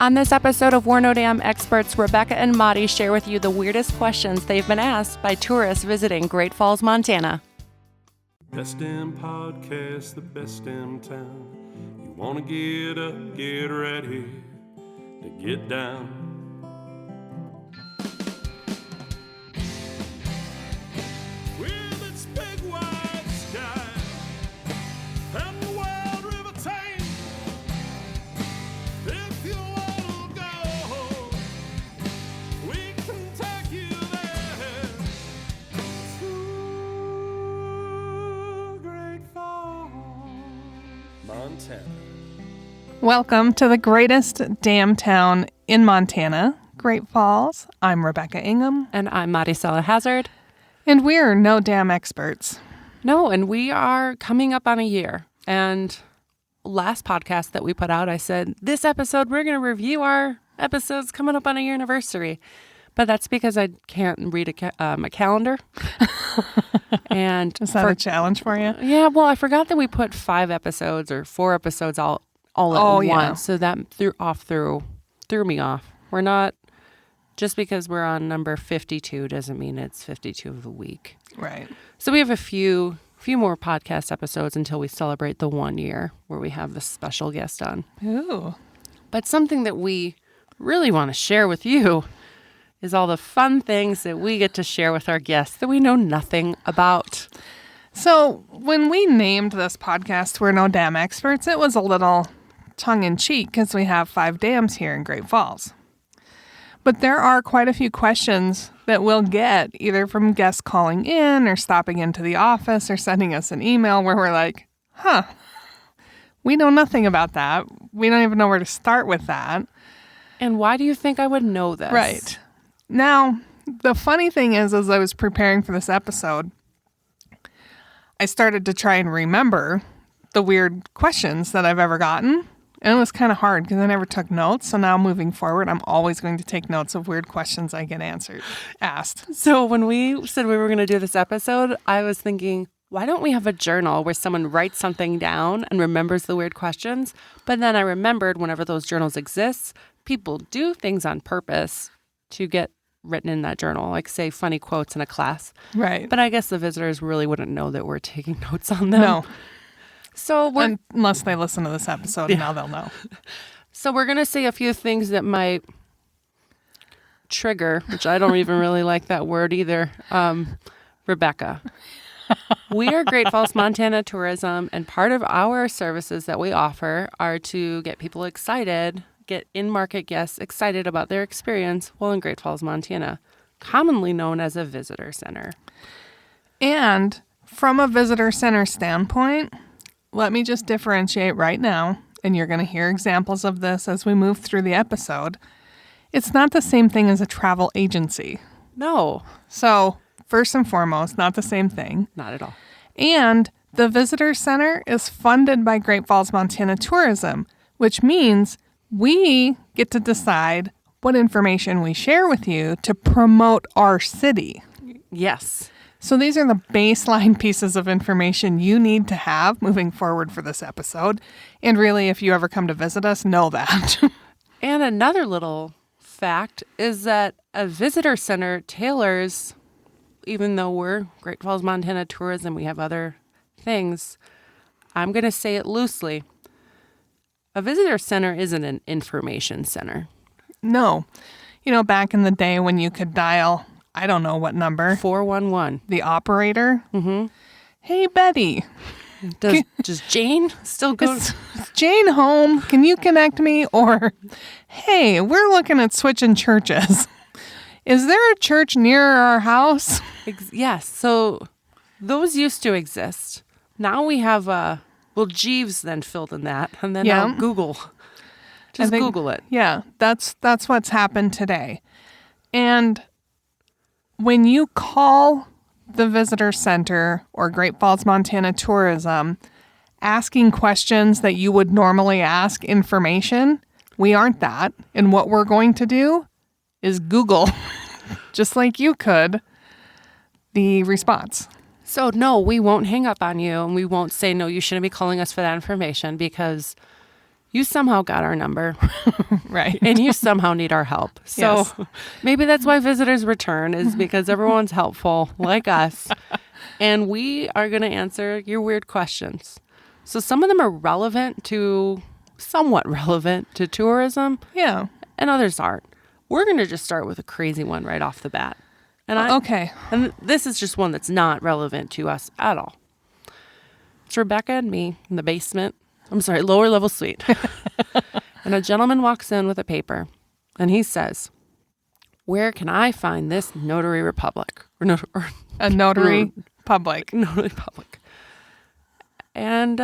On this episode of We're No Damn Experts, Rebecca and Madi share with you the weirdest questions they've been asked by tourists visiting Great Falls, Montana. Best damn podcast, the best damn town. You wanna get up, get ready to get down. With its big wide sky and the wild river Thames, if you wanna go, we can take you there. To Great Falls, Montana. Welcome to the greatest damn town in Montana, Great Falls. I'm Rebecca Ingham. And I'm Maricela Hazard. And we're no damn experts. No, and we are coming up on a year. And last podcast that we put out, I said, this episode, we're going to review our episodes coming up on a year anniversary. But that's because I can't read a calendar. And is that a challenge for you? Yeah, well, I forgot that we put 5 episodes or 4 episodes all at once. Yeah. So that threw me off. We're not, just because we're on number 52 doesn't mean it's 52 of the week. Right. So we have a few more podcast episodes until we celebrate the 1 year where we have the special guest on. Ooh. But something that we really want to share with you is all the fun things that we get to share with our guests that we know nothing about. So when we named this podcast We're No Damn Experts, it was a little tongue-in-cheek because we have 5 dams here in Great Falls. But there are quite a few questions that we'll get either from guests calling in or stopping into the office or sending us an email where we're like, we know nothing about that. We don't even know where to start with that. And why do you think I would know this? Right. Now, the funny thing is, as I was preparing for this episode, I started to try and remember the weird questions that I've ever gotten. And it was kind of hard because I never took notes. So now moving forward, I'm always going to take notes of weird questions I get asked. So when we said we were going to do this episode, I was thinking, why don't we have a journal where someone writes something down and remembers the weird questions? But then I remembered whenever those journals exist, people do things on purpose to get written in that journal, like say funny quotes in a class. Right. But I guess the visitors really wouldn't know that we're taking notes on them. No. So unless they listen to this episode, now they'll know. So we're going to say a few things that might trigger, which I don't even really like that word either. Rebecca, we are Great Falls, Montana Tourism, and part of our services that we offer are to get people excited, get in-market guests excited about their experience while in Great Falls, Montana, commonly known as a visitor center. And from a visitor center standpoint, let me just differentiate right now, and you're going to hear examples of this as we move through the episode. It's not the same thing as a travel agency. No. So, first and foremost, not the same thing. Not at all. And the visitor center is funded by Great Falls, Montana Tourism, which means we get to decide what information we share with you to promote our city. Yes. So these are the baseline pieces of information you need to have moving forward for this episode. And really, if you ever come to visit us, know that. And another little fact is that a visitor center tailors, even though we're Great Falls, Montana Tourism, we have other things, I'm going to say it loosely. A visitor center isn't an information center. No. You know, back in the day when you could dial, I don't know what number. 411. The operator. Mm-hmm. Hey, Betty. Does Jane still go? Is Jane home? Can you connect me? Or, hey, we're looking at switching churches. Is there a church near our house? Yes. So those used to exist. Now we have, Jeeves then filled in that. And then now Google. Google it. Yeah, that's what's happened today. And when you call the visitor center or Great Falls, Montana Tourism, asking questions that you would normally ask information, we aren't that. And what we're going to do is Google, just like you could, the response. So no, we won't hang up on you and we won't say, no, you shouldn't be calling us for that information because you somehow got our number Right. and you somehow need our help. So Yes. maybe that's why visitors return, is because everyone's helpful like us. And we are going to answer your weird questions. So some of them are somewhat relevant to tourism, Yeah. and others aren't. We're going to just start with a crazy one right off the bat. And Okay. And this is just one that's not relevant to us at all. It's Rebecca and me in the basement. I'm sorry, lower level suite. And a gentleman walks in with a paper, and he says, "Where can I find this notary republic?" Or A notary public. notary public. And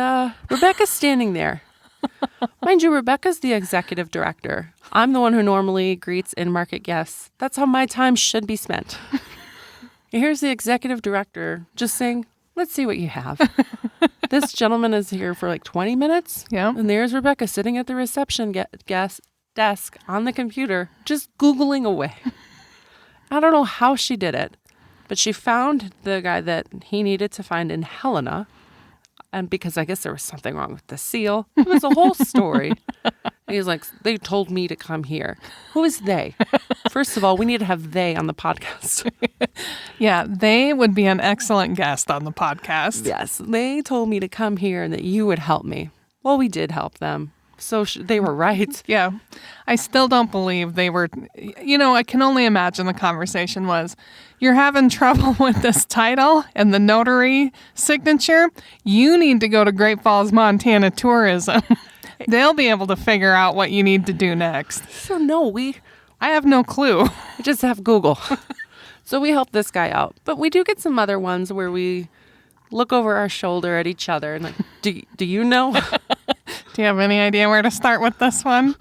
Rebecca's standing there. Mind you, Rebecca's the executive director. I'm the one who normally greets in-market guests. That's how my time should be spent. Here's the executive director just saying, "Let's see what you have." This gentleman is here for like 20 minutes. Yeah. And there's Rebecca sitting at the reception desk on the computer, just Googling away. I don't know how she did it, but she found the guy that he needed to find in Helena. And because I guess there was something wrong with the seal. It was a whole story. And he's like, "They told me to come here." Who is they? First of all, we need to have they on the podcast. Yeah, they would be an excellent guest on the podcast. Yes, they told me to come here and that you would help me. Well, we did help them. So they were right. Yeah. I still don't believe they were, I can only imagine the conversation was, "You're having trouble with this title and the notary signature. You need to go to Great Falls, Montana Tourism. They'll be able to figure out what you need to do next." So no, I have no clue. we just have Google. So we help this guy out. But we do get some other ones where we look over our shoulder at each other and like, do you know? Do you have any idea where to start with this one?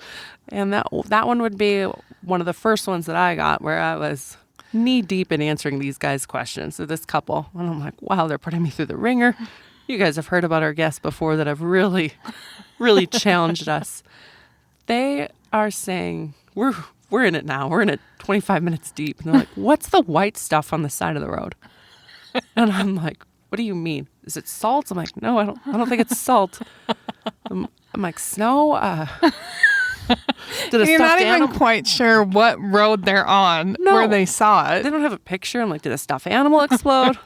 And that one would be one of the first ones that I got, where I was knee deep in answering these guys' questions. So this couple, and I'm like, wow, they're putting me through the ringer. You guys have heard about our guests before that have really, really challenged us. They are saying, we're in it now. We're in it 25 minutes deep. And they're like, "What's the white stuff on the side of the road?" And I'm like, "What do you mean? Is it salt?" I'm like, "No, I don't think it's salt." I'm like, "Snow?" Did a You're not stuffed even animal? quite sure what road they're on, No. where they saw it. They don't have a picture. I'm like, "Did a stuffed animal explode?"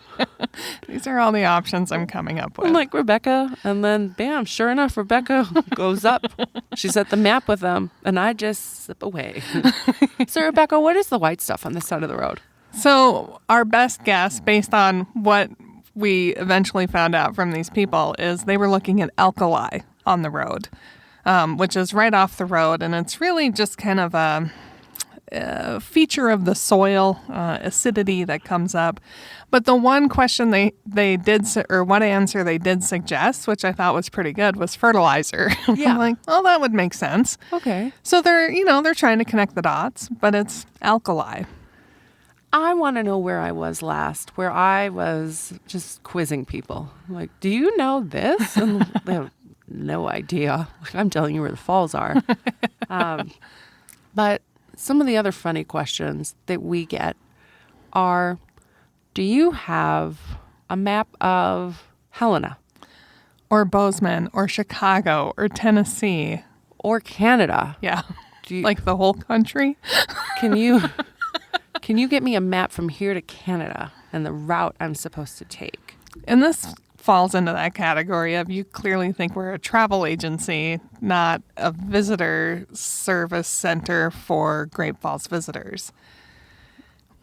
These are all the options I'm coming up with. I'm like, "Rebecca," and then bam, sure enough, Rebecca goes up. She's at the map with them, and I just slip away. So, Rebecca, what is the white stuff on the side of the road? So our best guess, based on what we eventually found out from these people, is they were looking at alkali on the road, which is right off the road. And it's really just kind of a feature of the soil, acidity that comes up. But the one question they did, or one answer they did suggest, which I thought was pretty good, was fertilizer. Yeah. I'm like, well, that would make sense. Okay. So they're trying to connect the dots, but it's alkali. I want to know where I was last, where I was just quizzing people. Like, "Do you know this?" And they have no idea. Like, I'm telling you where the falls are. But some of the other funny questions that we get are, "Do you have a map of Helena Or Bozeman, or Chicago, or Tennessee. or Canada? Yeah. Do you, Like the whole country? can you get me a map from here to Canada and the route I'm supposed to take?" And this falls into that category of, you clearly think we're a travel agency, not a visitor service center for Great Falls visitors.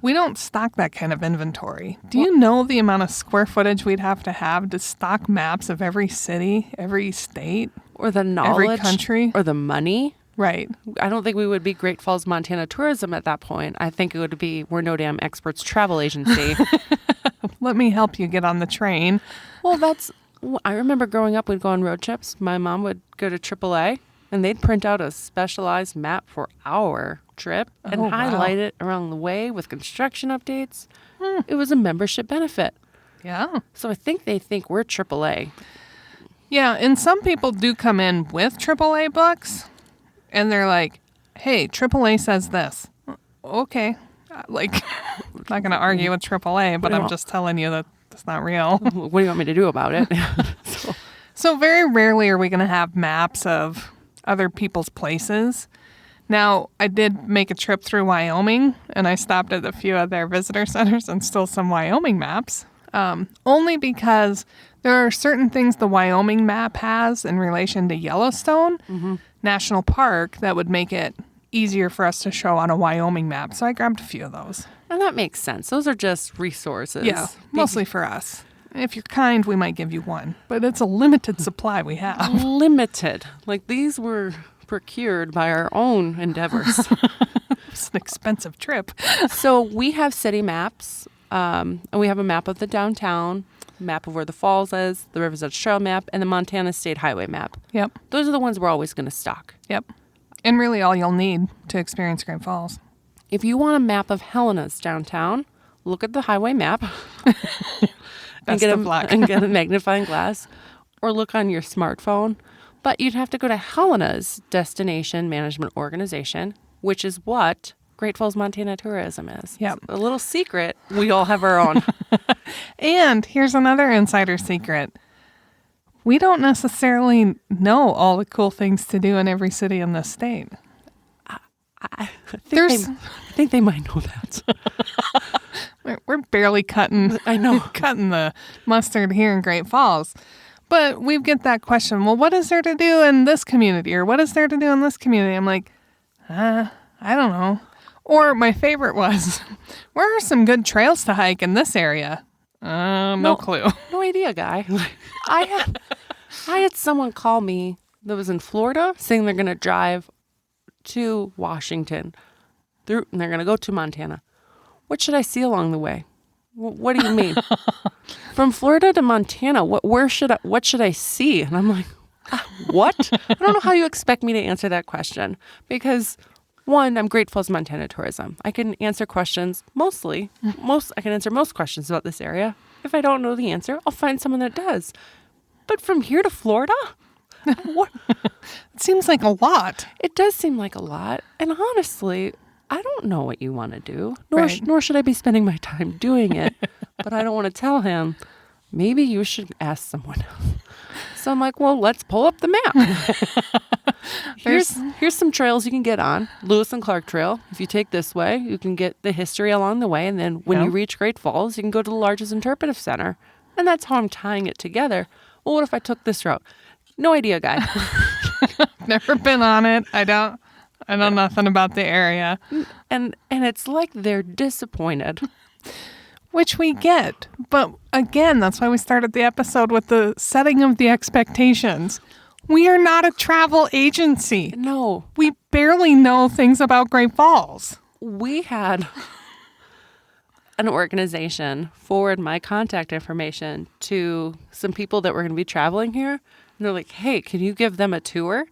We don't stock that kind of inventory. Do you know the amount of square footage we'd have to stock maps of every city, every state, Or the knowledge? country? Or the money? Right. I don't think we would be Great Falls, Montana Tourism at that point. I think it would be We're No Damn Experts Travel Agency. Let me help you get on the train. Well, I remember growing up, we'd go on road trips. My mom would go to AAA, and they'd print out a specialized map for our trip and Oh, wow. highlight it around the way with construction updates. It was a membership benefit. Yeah. So I think they think we're AAA. Yeah, and some people do come in with AAA books, and they're like, "Hey, AAA says this." Okay. Like, I'm not going to argue with AAA, but I'm just telling you that it's not real. What do you want me to do about it? So, So very rarely are we going to have maps of other people's places. Now, I did make a trip through Wyoming, and I stopped at a few of their visitor centers and stole some Wyoming maps, only because there are certain things the Wyoming map has in relation to Yellowstone National Park that would make it easier for us to show on a Wyoming map. So I grabbed a few of those. And that makes sense. Those are just resources. Yeah, mostly for us. If you're kind, we might give you one, but it's a limited supply we have. Limited. Like these were procured by our own endeavors. It's an expensive trip. So we have city maps, and we have a map of the downtown, map of where the falls is, the Rivers Edge Trail map, and the Montana State Highway map. Yep. Those are the ones we're always going to stock. Yep. And really all you'll need to experience Great Falls. If you want a map of Helena's downtown, look at the highway map and get a magnifying glass, or look on your smartphone. But you'd have to go to Helena's Destination Management Organization, which is what Great Falls, Montana Tourism is. Yep. A little secret, we all have our own. And here's another insider secret. We don't necessarily know all the cool things to do in every city in this state. I think they might know that. We're barely cutting the mustard here in Great Falls. But we get that question, well, what is there to do in this community? Or what is there to do in this community? I'm like, I don't know. Or my favorite was, where are some good trails to hike in this area? No clue. No idea, guy. I had someone call me that was in Florida saying they're going to drive to Washington and they're going to go to Montana. What should I see along the way? What do you mean? From Florida to Montana, what should I see? And I'm like, what? I don't know how you expect me to answer that question because one, I'm Great Falls, Montana Tourism. I can answer questions I can answer most questions about this area. If I don't know the answer, I'll find someone that does. But from here to Florida? What? It seems like a lot. It does seem like a lot. And honestly, I don't know what you want to do, Right. nor should I be spending my time doing it. But I don't want to tell him, maybe you should ask someone else. So I'm like, well, let's pull up the map. Here's some trails you can get on. Lewis and Clark Trail. If you take this way, you can get the history along the way. And then when you reach Great Falls, you can go to the largest interpretive center. And that's how I'm tying it together. Well, what if I took this route? No idea, guy. Never been on it. I know nothing about the area. And it's like they're disappointed. Which we get. But again, that's why we started the episode with the setting of the expectations. We are not a travel agency. No. We barely know things about Great Falls. We had an organization forward my contact information to some people that were going to be traveling here. And they're like, hey, can you give them a tour?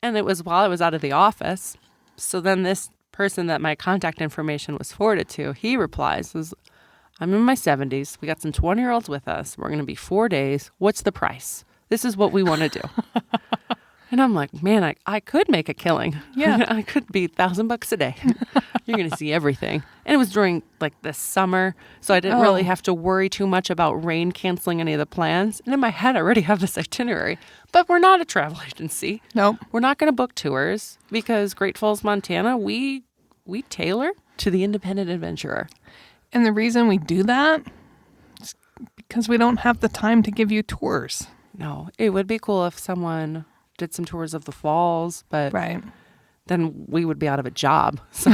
And it was while I was out of the office. So then this person that my contact information was forwarded to, he replies, I'm in my 70s. We got some 20-year-olds with us. We're going to be 4 days. What's the price? This is what we want to do. And I'm like, man, I could make a killing. Yeah. I could be $1,000 a day. You're going to see everything. And it was during like the summer. So I didn't really have to worry too much about rain canceling any of the plans. And in my head, I already have this itinerary. But we're not a travel agency. Nope. We're not going to book tours because Great Falls, Montana, we tailor to the independent adventurer. And the reason we do that is because we don't have the time to give you tours. No, it would be cool if someone did some tours of the falls, but Right. then we would be out of a job. So,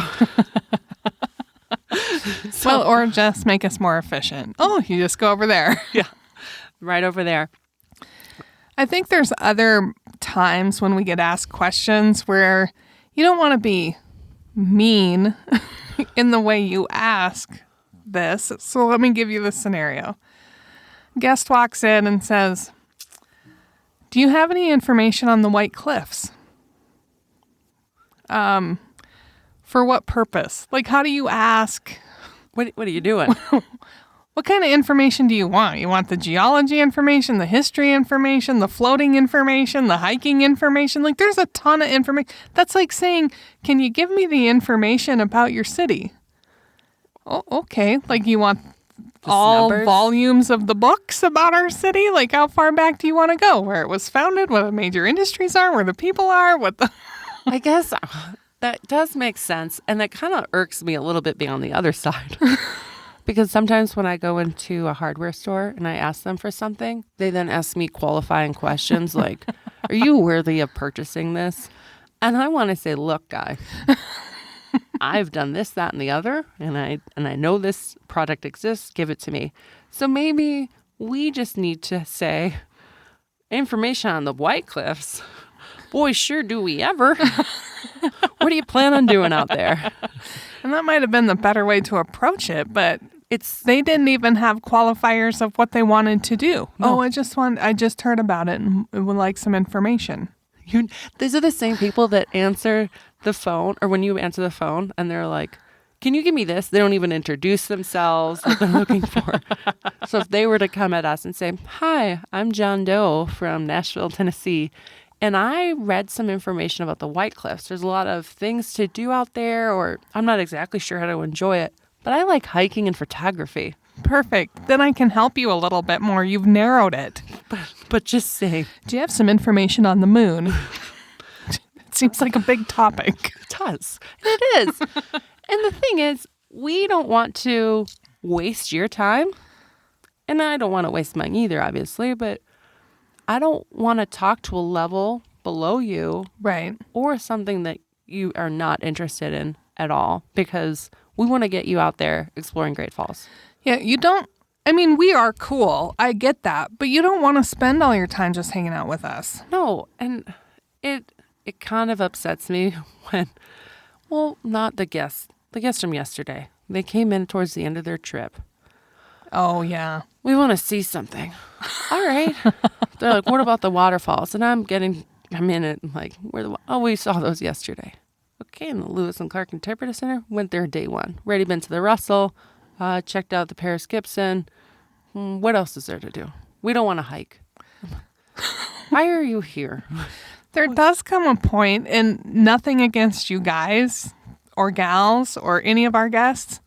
Well, or just make us more efficient. Oh, you just go over there. yeah, right over there. I think there's other times when we get asked questions where you don't want to be mean in the way you ask this. So let me give you this scenario. Guest walks in and says, do you have any information on the White Cliffs? For what purpose? Like, how do you ask? What are you doing? What kind of information do you want? You want the geology information, the history information, the floating information, the hiking information? Like, there's a ton of information. That's like saying, can you give me the information about your city? Oh, okay. Like, you want all numbers. volumes of the books about our city? Like, how far back do you want to go? Where it was founded, what the major industries are, where the people are, what the... I guess that does make sense. And that kind of irks me a little bit being on the other side. Because sometimes when I go into a hardware store and I ask them for something, they then ask me qualifying questions like, are you worthy of purchasing this? And I want to say, look, guy, I've done this, that, and the other, and I know this product exists. Give it to me. So maybe we just need to say information on the White Cliffs. Boy, sure do we ever. What do you plan on doing out there? And that might have been the better way to approach it, but they didn't even have qualifiers of what they wanted to do. No. Oh, I just heard about it and would like some information. These are the same people that answer the phone, or when you answer the phone and they're like, can you give me this? They don't even introduce themselves, what they're looking for. So if they were to come at us and say, hi, I'm John Doe from Nashville, Tennessee, and I read some information about the White Cliffs. There's a lot of things to do out there, or I'm not exactly sure how to enjoy it, but I like hiking and photography. Perfect. Then I can help you a little bit more. You've narrowed it. But just say, Do you have some information on the moon? It seems like a big topic. it does. It is. And the thing is, we don't want to waste your time. And I don't want to waste mine either, obviously, but I don't want to talk to a level below you. Right. Or something that you are not interested in at all, because we want to get you out there exploring Great Falls. Yeah, we are cool. I get that. But you don't want to spend all your time just hanging out with us. No, and it kind of upsets me when, well, not the guests from yesterday. They came in towards the end of their trip. Oh, yeah. We want to see something. All right. They're like, what about the waterfalls? And I'm in it like, we saw those yesterday. Okay, and the Lewis and Clark Interpretive Center, went there day one. Already been to the Russell, checked out the Paris Gibson. What else is there to do? We don't want to hike. Why are you here? There does come a point, and nothing against you guys or gals or any of our guests.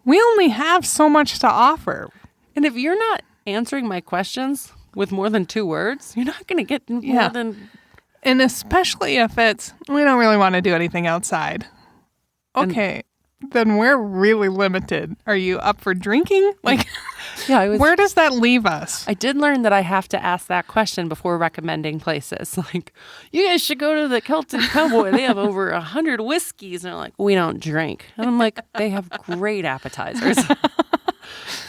We only have so much to offer. And if you're not answering my questions with more than 2 words, you're not going to get more than... And especially if we don't really want to do anything outside. Okay, then we're really limited. Are you up for drinking? Yeah, where does that leave us? I did learn that I have to ask that question before recommending places. Like, you guys should go to the Celtic Cowboy. They have over 100 whiskeys. And they're like, we don't drink. And I'm like, they have great appetizers.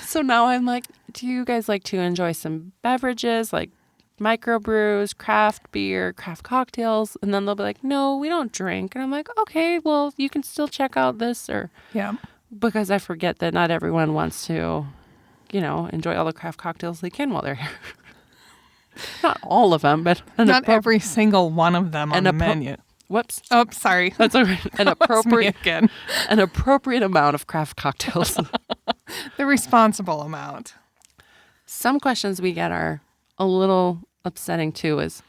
So now I'm like, do you guys like to enjoy some beverages, like microbrews, craft beer, craft cocktails? And then they'll be like, no, we don't drink. And I'm like, okay, well, you can still check out this. Yeah. Because I forget that not everyone wants to, enjoy all the craft cocktails they can while they're here. Not all of them, but... Not every single one of them on the menu. Whoops. Oh, sorry. That's all right. An appropriate amount of craft cocktails. The responsible amount. Some questions we get are a little upsetting too. Is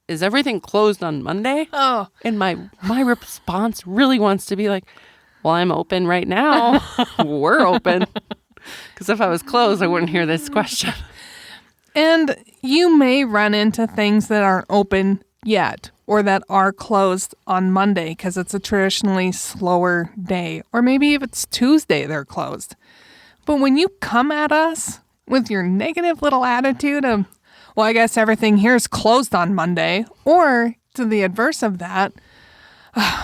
everything closed on Monday? Oh. And my response really wants to be like, well, I'm open right now. We're open. Because if I was closed, I wouldn't hear this question. And you may run into things that aren't open yet, or that are closed on Monday because it's a traditionally slower day. Or maybe if it's Tuesday, they're closed. But when you come at us with your negative little attitude of, well, I guess everything here is closed on Monday, or to the adverse of that,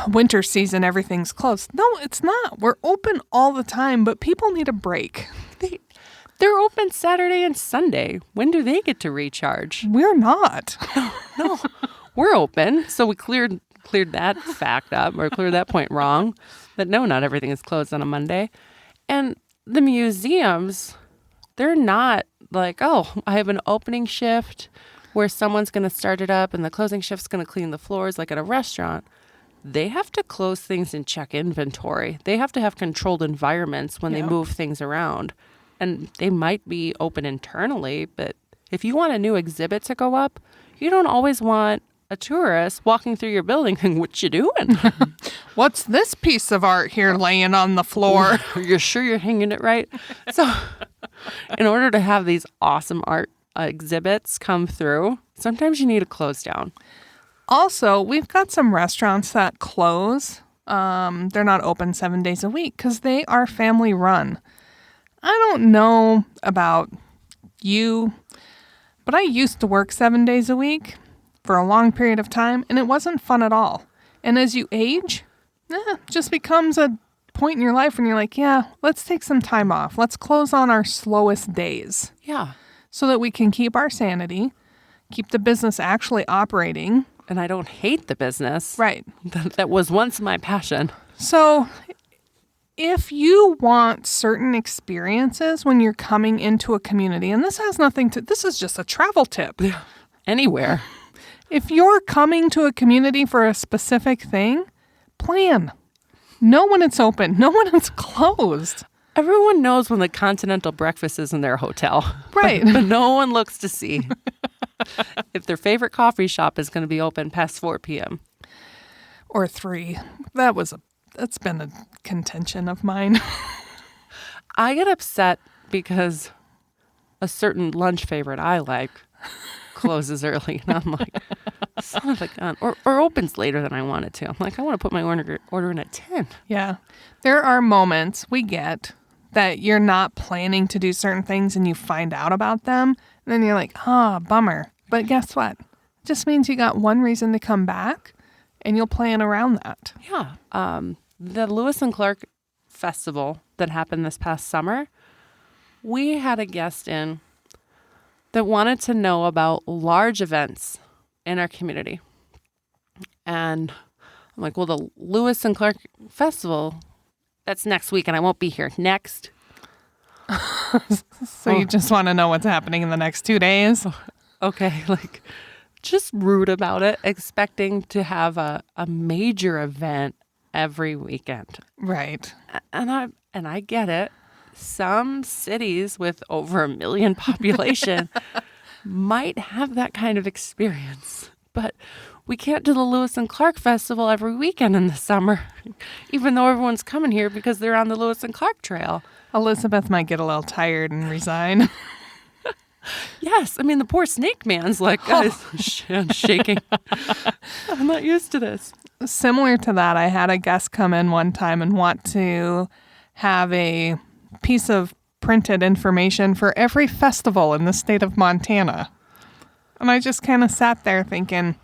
winter season, everything's closed. No, it's not. We're open all the time, but people need a break. They're open Saturday and Sunday. When do they get to recharge? We're not. No, we're open. So we cleared that fact up, or cleared that point wrong, that no, not everything is closed on a Monday. And the museums, they're not like, oh, I have an opening shift where someone's going to start it up and the closing shift's going to clean the floors like at a restaurant. They have to close things and check inventory. They have to have controlled environments when they move things around. And they might be open internally, but if you want a new exhibit to go up, you don't always want a tourist walking through your building and what you doing? What's this piece of art here laying on the floor? You're sure you're hanging it right? So in order to have these awesome art exhibits come through, sometimes you need to close down. Also, we've got some restaurants that close. They're not open 7 days a week because they are family run. I don't know about you, but I used to work 7 days a week for a long period of time, and it wasn't fun at all. And as you age, just becomes a point in your life when you're like, yeah, let's take some time off. Let's close on our slowest days. Yeah. So that we can keep our sanity, keep the business actually operating. And I don't hate the business. Right. That was once my passion. So if you want certain experiences when you're coming into a community, and this is just a travel tip. Anywhere. If you're coming to a community for a specific thing, plan. Know when it's open. Know when it's closed. Everyone knows when the continental breakfast is in their hotel. Right. But no one looks to see if their favorite coffee shop is going to be open past 4 p.m. Or 3. That's been a contention of mine. I get upset because a certain lunch favorite I like closes early. And I'm like, son of a gun. Or opens later than I wanted to. I'm like, I want to put my order in at 10. Yeah. There are moments we get that you're not planning to do certain things and you find out about them. And then you're like, bummer. But guess what? It just means you got one reason to come back and you'll plan around that. Yeah. The Lewis and Clark Festival that happened this past summer, we had a guest in that wanted to know about large events in our community. And I'm like, well, the Lewis and Clark Festival, that's next week and I won't be here. Next. So you just want to know what's happening in the next 2 days? Okay, like just rude about it, expecting to have a major event every weekend. Right. And I get it. Some cities with over 1 million population might have that kind of experience, but we can't do the Lewis and Clark Festival every weekend in the summer, even though everyone's coming here because they're on the Lewis and Clark Trail. Elizabeth might get a little tired and resign. Yes. I mean, the poor snake man's like, guys, shaking. I'm not used to this. Similar to that, I had a guest come in one time and want to have a piece of printed information for every festival in the state of Montana. And I just kind of sat there thinking,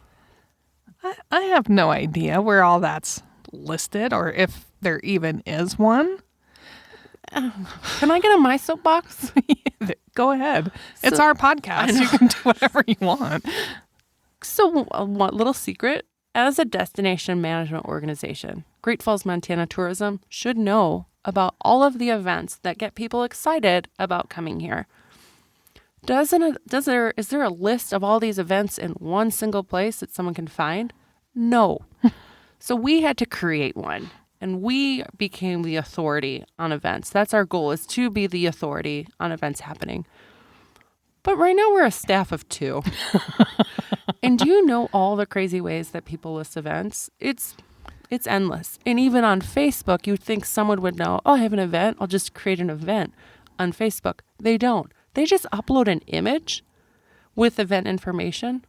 I have no idea where all that's listed or if there even is one. Can I get on my soapbox? Go ahead. It's our podcast. You can do whatever you want. So, one little secret. As a destination management organization, Great Falls, Montana Tourism should know about all of the events that get people excited about coming here. Is there a list of all these events in one single place that someone can find? No. So we had to create one, and we became the authority on events. That's our goal, is to be the authority on events happening. But right now we're a staff of 2. And do you know all the crazy ways that people list events? It's endless. And even on Facebook, you'd think someone would know, I have an event. I'll just create an event on Facebook. They don't. They just upload an image with event information.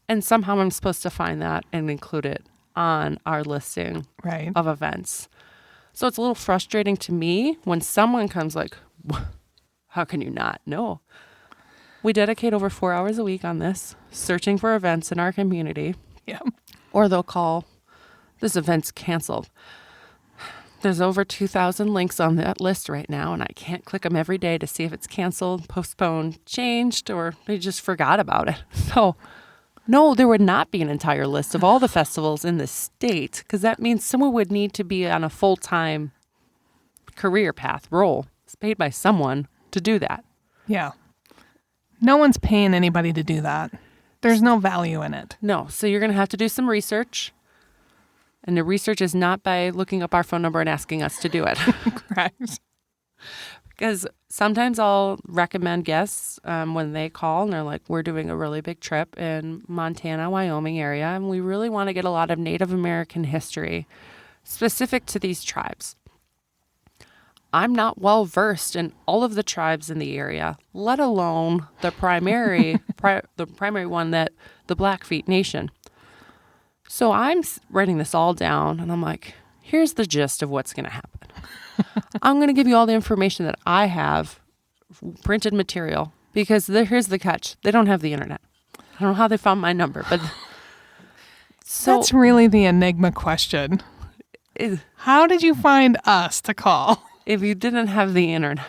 And somehow I'm supposed to find that and include it on our listing of events. So it's a little frustrating to me when someone comes like, how can you not know? We dedicate over 4 hours a week on this, searching for events in our community. Yeah. Or they'll call, this event's canceled. There's over 2,000 links on that list right now, and I can't click them every day to see if it's canceled, postponed, changed, or they just forgot about it. So, no, there would not be an entire list of all the festivals in the state, because that means someone would need to be on a full-time career path role. It's paid by someone to do that. Yeah. No one's paying anybody to do that. There's no value in it. No. So you're going to have to do some research. And the research is not by looking up our phone number and asking us to do it. Correct. Because sometimes I'll recommend guests when they call and they're like, we're doing a really big trip in Montana, Wyoming area, and we really want to get a lot of Native American history specific to these tribes. I'm not well versed in all of the tribes in the area, let alone the primary one, that the Blackfeet Nation. So I'm writing this all down, and I'm like, here's the gist of what's going to happen. I'm going to give you all the information that I have, printed material, because here's the catch. They don't have the internet. I don't know how they found my number, but so That's really the enigma question. How did you find us to call? If you didn't have the internet.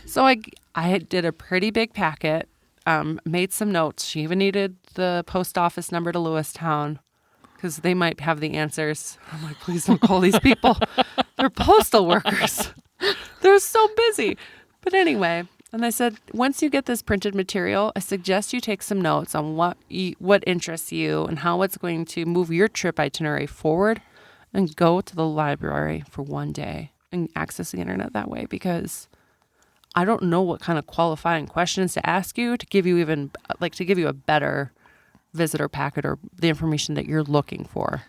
So I did a pretty big packet, made some notes. She even needed the post office number to Lewistown because they might have the answers. I'm like, please don't call these people. They're postal workers. They're so busy. But anyway, and I said, once you get this printed material, I suggest you take some notes on what interests you and how it's going to move your trip itinerary forward, and go to the library for one day and access the internet that way, because I don't know what kind of qualifying questions to ask you to give you a better visitor packet or the information that you're looking for.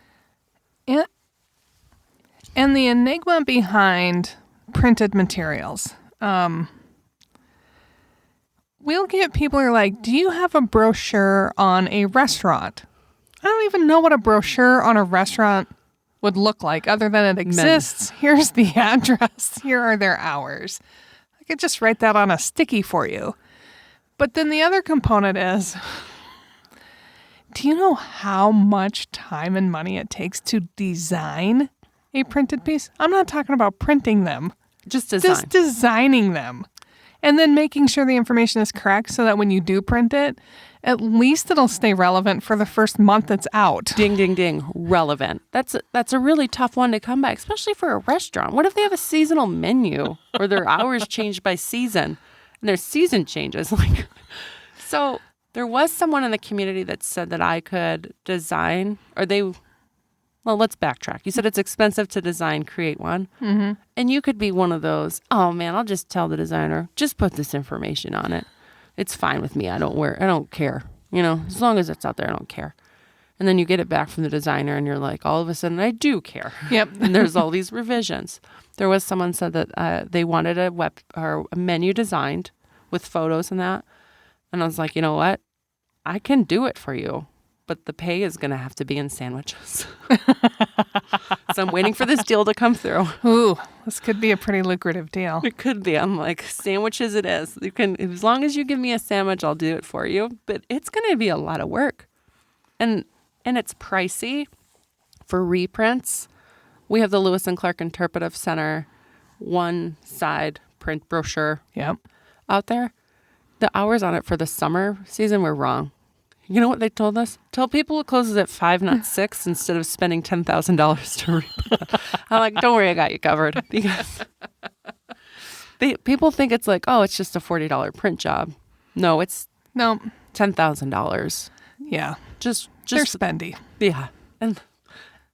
And the enigma behind printed materials. We'll get people who are like, do you have a brochure on a restaurant? I don't even know what a brochure on a restaurant would look like other than it exists. Here's the address. Here are their hours. I could just write that on a sticky for you. But then the other component is, do you know how much time and money it takes to design a printed piece? I'm not talking about printing them. Just design. Just designing them. And then making sure the information is correct so that when you do print it, at least it'll stay relevant for the first month it's out. Ding, ding, ding. Relevant. That's a really tough one to come by, especially for a restaurant. What if they have a seasonal menu or their hours changed by season and their season changes? So there was someone in the community that said that I could design, well, let's backtrack. You said it's expensive to design, create one. Mm-hmm. And you could be one of those, oh man, I'll just tell the designer, just put this information on it. It's fine with me. I don't care. As long as it's out there, I don't care. And then you get it back from the designer and you're like, all of a sudden, I do care. Yep. And there's all these revisions. There was someone said that they wanted a menu designed with photos and that. And I was like, you know what? I can do it for you, but the pay is going to have to be in sandwiches. So I'm waiting for this deal to come through. Ooh, this could be a pretty lucrative deal. It could be. I'm like, sandwiches it is. You can, as long as you give me a sandwich, I'll do it for you. But it's going to be a lot of work. And it's pricey for reprints. We have the Lewis and Clark Interpretive Center one side print brochure out there. The hours on it for the summer season were wrong. You know what they told us? Tell people it closes at 5, not 6, instead of spending $10,000 to reprint. I'm like, don't worry, I got you covered. Because people think it's like, oh, it's just a $40 print job. No, it's $10,000. Yeah. Just they're spendy. Yeah. And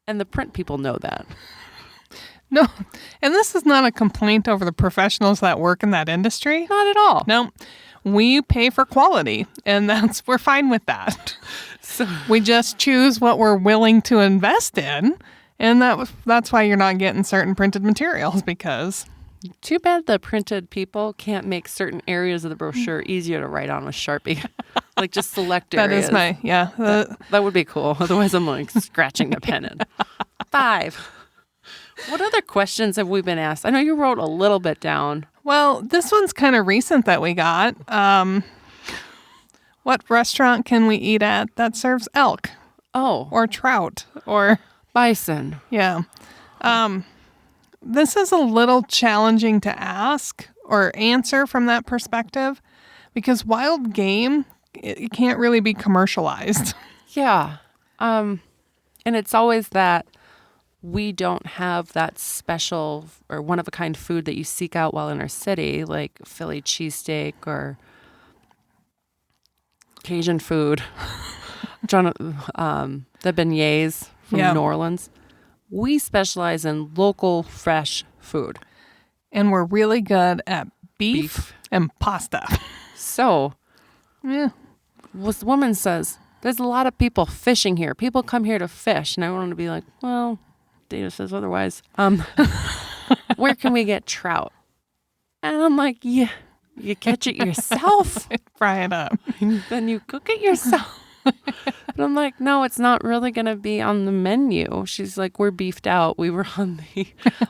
the print people know that. No. And this is not a complaint over the professionals that work in that industry. Not at all. No. We pay for quality, and we're fine with that. So we just choose what we're willing to invest in, and that's why you're not getting certain printed materials, because... Too bad the printed people can't make certain areas of the brochure easier to write on with Sharpie. Like just select areas. That is that would be cool. Otherwise, I'm like scratching the pen in. 5. What other questions have we been asked? I know you wrote a little bit down. Well, this one's kind of recent that we got. What restaurant can we eat at that serves elk? Oh. Or trout? Or bison. Yeah. This is a little challenging to ask or answer from that perspective, because wild game, it can't really be commercialized. Yeah. And it's always that we don't have that special or one-of-a-kind food that you seek out while in our city, like Philly cheesesteak or Cajun food. The beignets from New Orleans. We specialize in local, fresh food. And we're really good at beef. Beef. And pasta. So, Yeah. this woman says, there's a lot of people fishing here. People come here to fish. And I wanted to be like, well, data says otherwise. Where can we get trout? And I'm like, yeah, you catch it yourself. Fry it up. Then you cook it yourself. But I'm like, no, it's not really going to be on the menu. She's like, we're beefed out. We were on the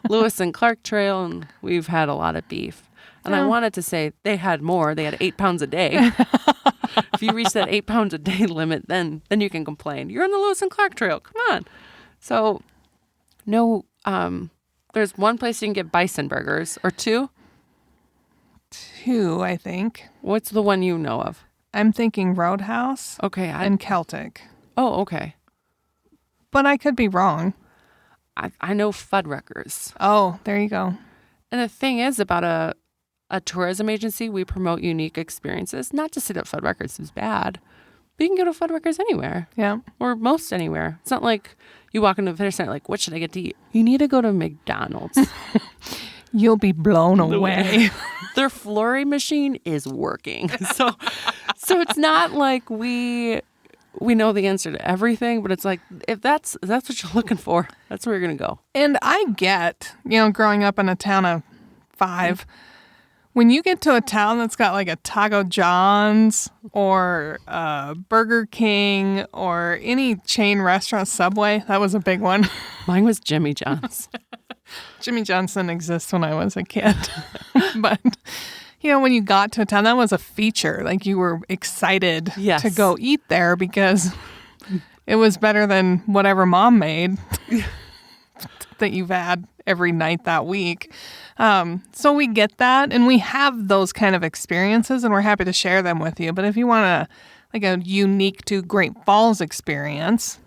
Lewis and Clark Trail, and we've had a lot of beef. And I wanted to say they had more. They had 8 pounds a day. If you reach that 8 pounds a day limit, then you can complain. You're on the Lewis and Clark Trail. Come on. So, no, there's one place you can get bison burgers, or two. 2, I think. What's the one you know of? I'm thinking Roadhouse Okay. and Celtic. Oh, okay. But I could be wrong. I know Fuddruckers. Oh, there you go. And the thing is about a tourism agency, we promote unique experiences. Not to say that Fuddruckers is bad, but you can go to Fuddruckers anywhere. Yeah. Or most anywhere. It's not like you walk into the fitness center like, what should I get to eat? You need to go to McDonald's. You'll be blown away. Their flurry machine is working. So it's not like we know the answer to everything, but it's like if that's what you're looking for, that's where you're gonna go. And I get, growing up in a town of 5, when you get to a town that's got like a Taco John's or a Burger King or any chain restaurant, Subway, that was a big one. Mine was Jimmy John's. Jimmy John's didn't exist when I was a kid. But, when you got to a town, that was a feature. Like you were excited Yes. to go eat there because it was better than whatever mom made that you've had every night that week. So we get that, and we have those kind of experiences, and we're happy to share them with you. But if you want a unique to Great Falls experience,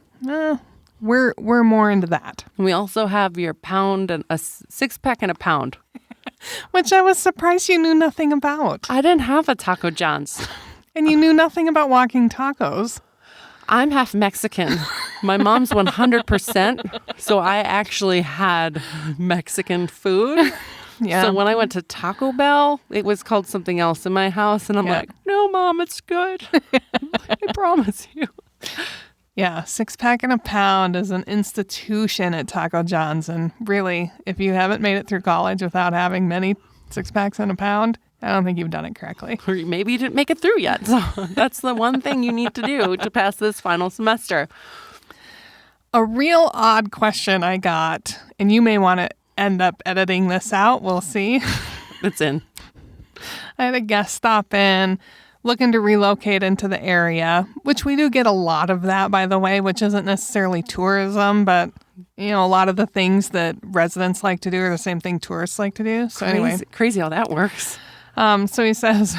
we're more into that. And we also have your pound and a 6-pack and a pound. Which I was surprised you knew nothing about. I didn't have a Taco John's. And you knew nothing about walking tacos. I'm half Mexican. My mom's 100%. So I actually had Mexican food. Yeah. So when I went to Taco Bell, it was called something else in my house. And I'm like, no, Mom, it's good. I promise you. Yeah, 6-pack and a pound is an institution at Taco John's. And really, if you haven't made it through college without having many 6-packs and a pound, I don't think you've done it correctly. Or maybe you didn't make it through yet. So that's the one thing you need to do to pass this final semester. A real odd question I got, and you may want to end up editing this out. We'll see. It's in. I had a guest stop in looking to relocate into the area, which we do get a lot of that, by the way, which isn't necessarily tourism, but, a lot of the things that residents like to do are the same thing tourists like to do. So anyway. Crazy how that works. So he says,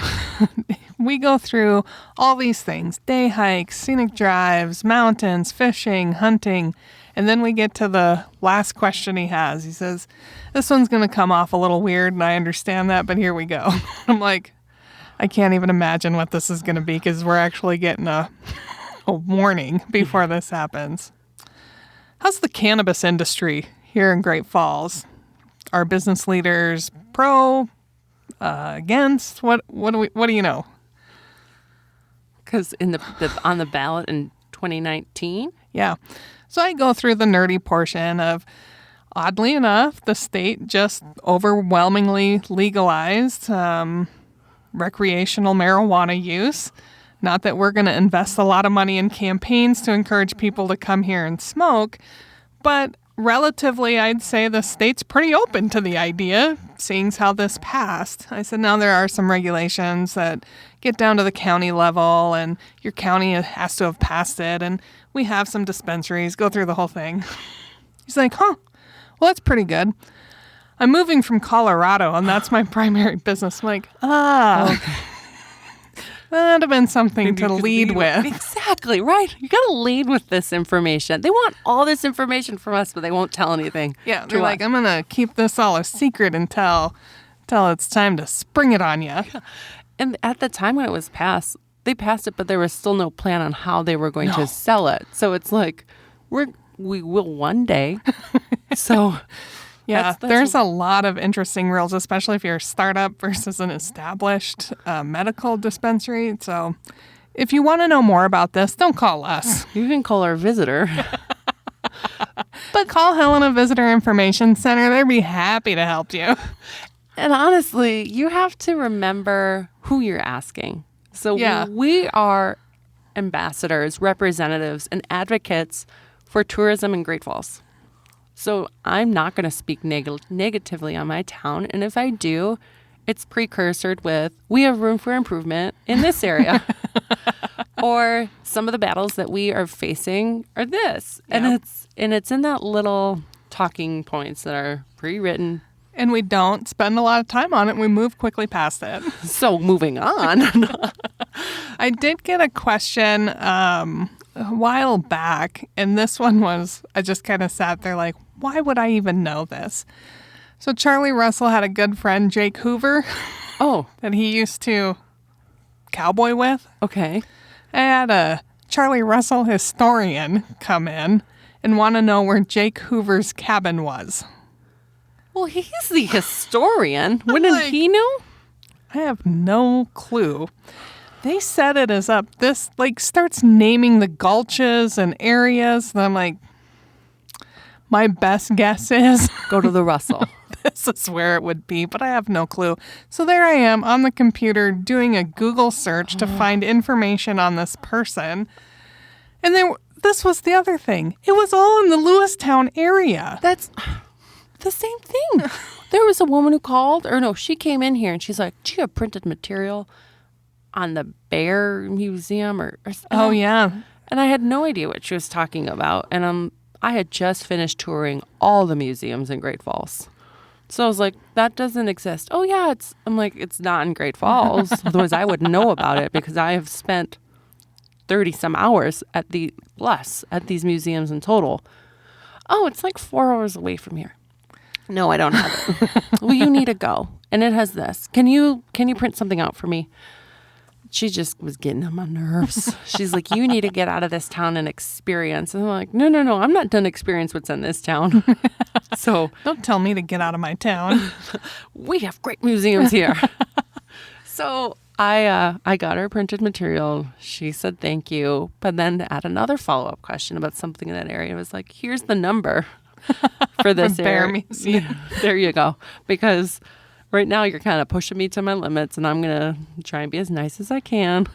we go through all these things, day hikes, scenic drives, mountains, fishing, hunting, and then we get to the last question he has. He says, this one's going to come off a little weird, and I understand that, but here we go. I'm like, I can't even imagine what this is going to be because we're actually getting a warning before this happens. How's the cannabis industry here in Great Falls? Are business leaders pro, against? What do you know? Because on the ballot in 2019. Yeah. So I go through the nerdy portion of, oddly enough, the state just overwhelmingly legalized recreational marijuana use. Not that we're going to invest a lot of money in campaigns to encourage people to come here and smoke, but relatively, I'd say the state's pretty open to the idea, seeing how this passed. I said, now there are some regulations that get down to the county level, and your county has to have passed it, and we have some dispensaries, go through the whole thing. He's like, well, that's pretty good. I'm moving from Colorado, and that's my primary business. I'm like, okay. That'd have been something to lead with. Exactly, right. You got to lead with this information. They want all this information from us, but they won't tell anything. Yeah, they're like, I'm going to keep this all a secret until it's time to spring it on you. Yeah. And at the time when it was passed, they passed it, but there was still no plan on how they were going to sell it. So it's like, we will one day. So Yeah, That's there's a lot of interesting rules, especially if you're a startup versus an established medical dispensary. So if you want to know more about this, don't call us. You can call our visitor. But call Helena Visitor Information Center. They'd be happy to help you. And honestly, you have to remember who you're asking. So Yeah. we are ambassadors, representatives, and advocates for tourism in Great Falls. So I'm not going to speak negatively on my town. And if I do, it's precursored with, we have room for improvement in this area. Or some of the battles that we are facing are this. Yep. And it's in that little talking points that are pre-written. And we don't spend a lot of time on it. We move quickly past it. So moving on. I did get a question a while back, and this one was, I just kind of sat there like, why would I even know this? So Charlie Russell had a good friend, Jake Hoover, Oh, that he used to cowboy with. okay. I had a Charlie Russell historian come in and want to know where Jake Hoover's cabin was. Well, he's the historian. Wouldn't like- he know? I have no clue. They said it is up. This starts naming the gulches and areas. And I'm like, my best guess is Go to the Russell. this is where it would be, but I have no clue. So there I am on the computer doing a Google search to find information on this person. And then this was the other thing. It was all in the Lewistown area. That's the same thing. There was a woman who called, or no, she came in here and she's like, do you have printed material on the Bear Museum or Oh, yeah. And I had no idea what she was talking about. And I had just finished touring all the museums in Great Falls. So I was like, that doesn't exist. Oh, yeah, I'm like, it's not in Great Falls. Otherwise, I would know about it because I have spent 30 some hours at these museums in total. Oh, it's like 4 hours away from here. No, I don't have it. Well, you need to go. And it has this. Can you print something out for me? She just was getting on my nerves. She's like, you need to get out of this town and experience. And I'm like, no, I'm not done experience what's in this town. So Don't tell me to get out of my town. we have great museums here. So I got her printed material. She said thank you. But then to add another follow-up question about something in that area, I was like, here's the number for this Bear area. Museum. Yeah, there you go. Because right now you're kind of pushing me to my limits, and I'm going to try and be as nice as I can.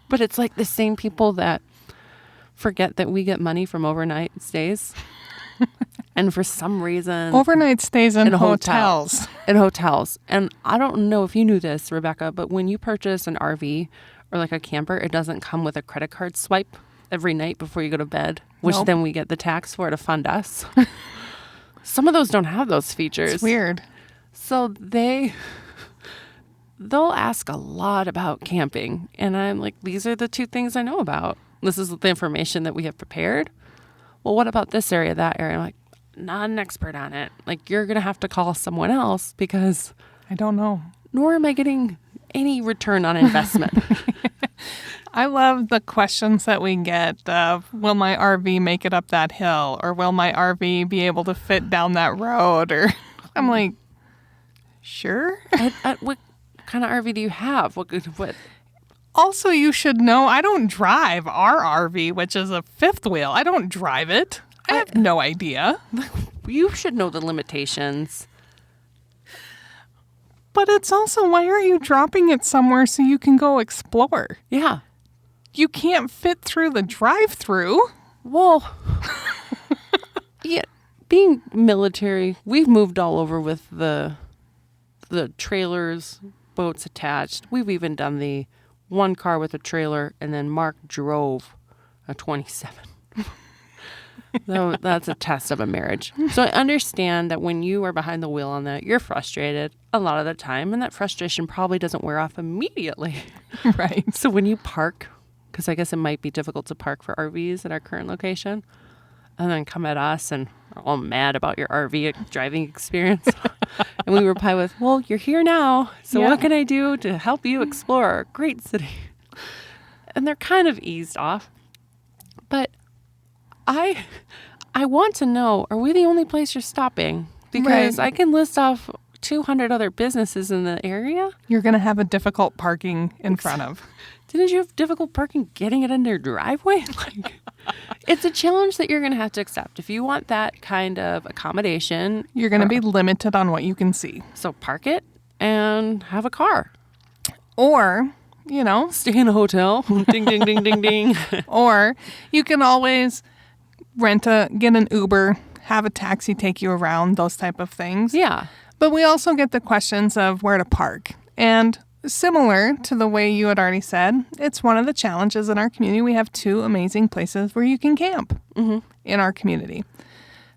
But it's like the same people that forget that we get money from overnight stays. And for some reason... Overnight stays in hotels. hotels. In hotels. And I don't know if you knew this, Rebecca, but when you purchase an RV or like a camper, it doesn't come with a credit card swipe every night before you go to bed, which Nope. then we get the tax for to fund us. Some of those don't have those features. It's weird. So they'll ask a lot about camping. And I'm like, these are the two things I know about. This is the information that we have prepared. Well, what about this area, that area? I'm like, not an expert on it. Like, you're going to have to call someone else because I don't know. nor am I getting any return on investment. I love the questions that we get of, will my RV make it up that hill? Or will my RV be able to fit down that road? Or I'm like, sure. What kind of RV do you have? What? Also, you should know I don't drive our RV, which is a fifth wheel. I don't drive it. I have no idea. You should know the limitations. But it's also, why are you dropping it somewhere so you can go explore? Yeah. You can't fit through the drive-through. Well, yeah, being military, we've moved all over with the trailers, boats attached. We've even done the one car with a trailer, and then Mark drove a 27. So that's a test of a marriage. So I understand that when you are behind the wheel on that, you're frustrated a lot of the time, and that frustration probably doesn't wear off immediately. Right. So when you park, because I guess it might be difficult to park for RVs at our current location, and then come at us and are all mad about your RV driving experience. And we reply with, well, you're here now, so Yeah. what can I do to help you explore our great city? And they're kind of eased off. But I want to know, are we the only place you're stopping? because Right. I can list off 200 other businesses in the area. You're going to have a difficult parking in front of. Didn't you have difficult parking getting it in their driveway? Like, it's a challenge that you're going to have to accept. If you want that kind of accommodation, You're going to be limited on what you can see. so park it and have a car. Or, you know, Stay in a hotel. Ding, ding, ding, ding, ding. or you can always get an Uber, have a taxi take you around, those type of things. Yeah. But we also get the questions of where to park. And similar to the way you had already said, it's one of the challenges in our community. We have 2 amazing places where you can camp in our community.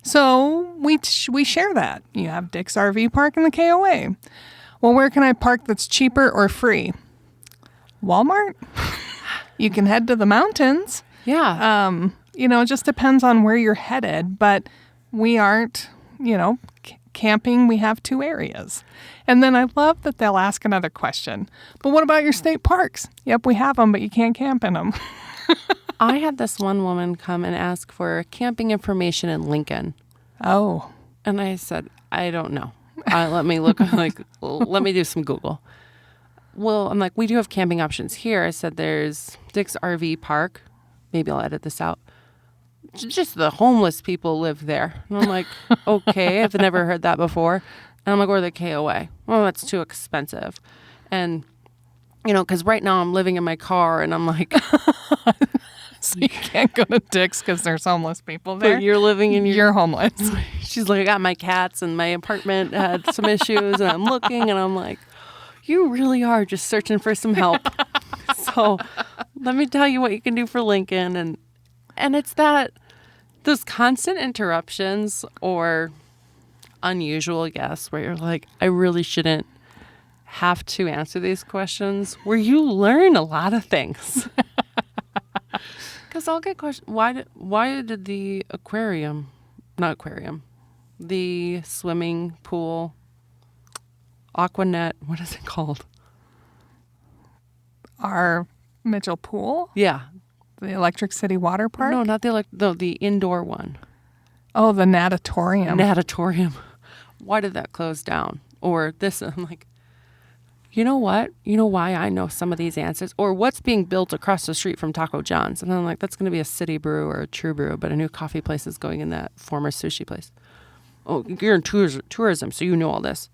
So we share that. You have Dick's RV Park and the KOA. Well, where can I park that's cheaper or free? Walmart? You can head to the mountains. Yeah. You know, it just depends on where you're headed, but we aren't, you know, camping. We have 2 areas. And then I love that they'll ask another question. But what about your state parks? Yep, we have them, but you can't camp in them. I had this one woman come and ask for camping information in Lincoln. Oh, And I said, I don't know. Let me look, let me do some Google. Well, I'm like, we do have camping options here. I said, there's Dick's RV Park. Maybe I'll edit this out. Just the homeless people live there. And I'm like, okay, I've never heard that before. And I'm like, or the KOA. Well, that's too expensive. And, you know, because right now I'm living in my car and I'm like, so you can't go to Dick's because there's homeless people there. but you're living in your... You're homeless. She's like, I got my cats and my apartment had some issues and I'm looking and I'm like, you really are just searching for some help. So let me tell you what you can do for Lincoln. And it's that those constant interruptions or unusual guests where you're like, I really shouldn't have to answer these questions, where you learn a lot of things. Because I'll get questions. Why did the the swimming pool, Aquanet, what is it called? Our Mitchell Pool, Yeah. the Electric City Water Park. No, not the indoor one. Oh, the natatorium. Natatorium. Why did that close down? Or this, I'm like, you know what? You know why I know some of these answers? Or what's being built across the street from Taco John's? And I'm like, that's going to be a city brew or a true brew, but a new coffee place is going in that former sushi place. Oh, you're in tourism, so you know all this.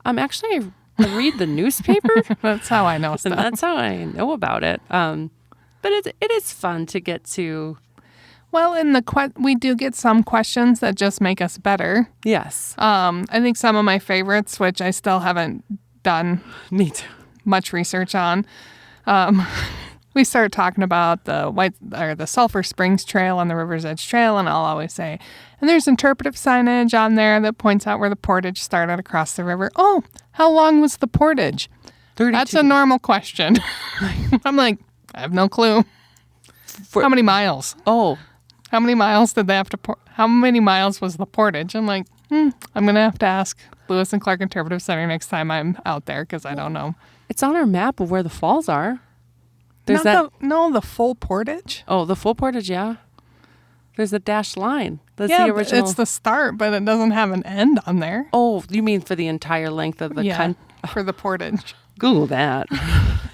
Actually, I read the newspaper. That's how I know And stuff. that's how I know about it. But it is fun to get to. Well, in we do get some questions that just make us better. Yes. I think some of my favorites, which I still haven't done Me too. much research on, we started talking about the Sulphur Springs Trail and the River's Edge Trail, and I'll always say, and there's interpretive signage on there that points out where the portage started across the river. Oh, how long was the portage? 32. That's a normal question. I'm like, I have no clue. How many miles? Oh, How many miles did they have to how many miles was the portage? I'm like, I'm going to have to ask Lewis and Clark Interpretive Center next time I'm out there because I don't know. it's on our map of where the falls are. There's the full portage? the full portage, yeah. There's a dashed line. That's Yeah, the original. it's the start, but it doesn't have an end on there. Oh, you mean for the entire length of the For the portage. Google that.